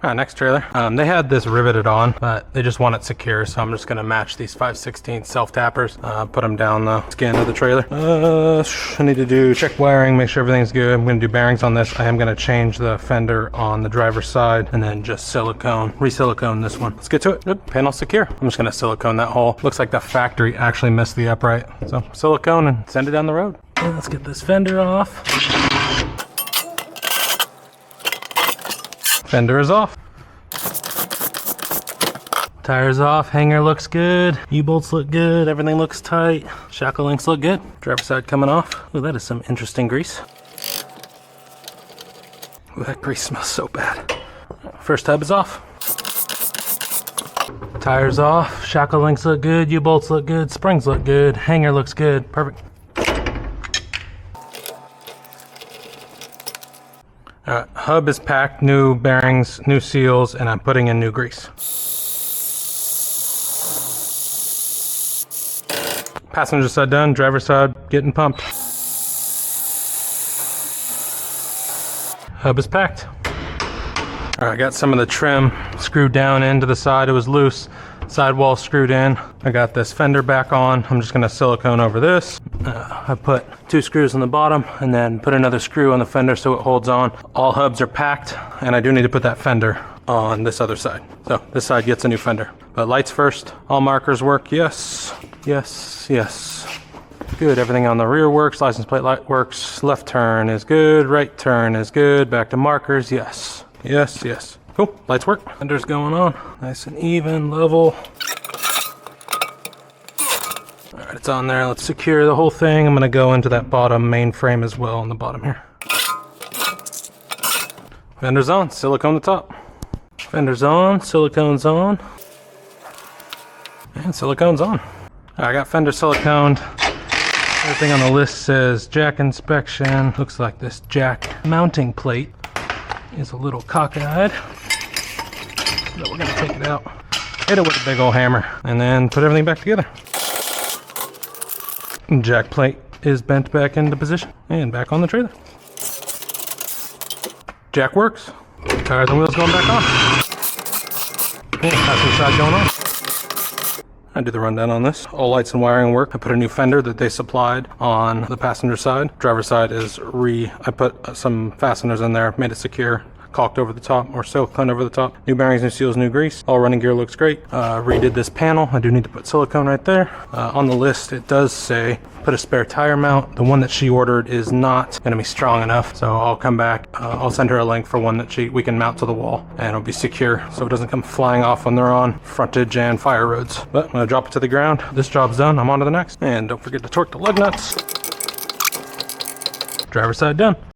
Next trailer. They had this riveted on, but they just want it secure, so I'm just gonna match these 5/16 self tappers, put them down the skin of the trailer. I need to check wiring, make sure everything's good. I'm gonna do bearings on this. I am gonna change the fender on the driver's side and then just re-silicone this one. Let's get to it. Good, panel secure. I'm just gonna silicone that hole. Looks like the factory actually missed the upright. So silicone and send it down the road. And let's get this fender off. Fender is off. Tires off, hanger looks good, U-bolts look good, everything looks tight, shackle links look good. Driver's side coming off. Ooh, that is some interesting grease. Ooh, that grease smells so bad. First hub is off. Tires off, shackle links look good, U-bolts look good, springs look good, hanger looks good, perfect. Hub is packed, new bearings, new seals, and I'm putting in new grease. Passenger side done, driver side getting pumped. Hub is packed. All right, I got some of the trim screwed down into the side. It was loose. Sidewall screwed in. I got this fender back on. I'm just gonna silicone over this. I put 2 screws on the bottom and then put another screw on the fender so it holds on. All hubs are packed, and I do need to put that fender on this other side. So this side gets a new fender. But lights first. All markers work. Yes, yes, yes. Good, everything on the rear works. License plate light works. Left turn is good. Right turn is good. Back to markers. Yes, yes, yes. Cool, lights work. Fender's going on. Nice and even, level. All right, it's on there. Let's secure the whole thing. I'm gonna go into that bottom main frame as well on the bottom here. Fender's on, silicone the top. Fender's on, silicone's on. And silicone's on. I got fender siliconed. Everything on the list says jack inspection. Looks like this jack mounting plate is a little cockeyed. So we're gonna take it out, hit it with a big old hammer, and then put everything back together. Jack plate is bent back into position and back on the trailer. Jack works. Tires and wheels going back on. And passenger side going on. I did the rundown on this. All lights and wiring work. I put a new fender that they supplied on the passenger side. Driver side is I put some fasteners in there, made it secure. Caulked over the top, or silicone over the top. New bearings, new seals, new grease. All running gear looks great. Redid this panel. I do need to put silicone right there. On the list, it does say put a spare tire mount. The one that she ordered is not going to be strong enough, so I'll come back. I'll send her a link for one that we can mount to the wall, and it'll be secure, so it doesn't come flying off when they're on frontage and fire roads. But I'm going to drop it to the ground. This job's done. I'm on to the next. And don't forget to torque the lug nuts. Driver side done.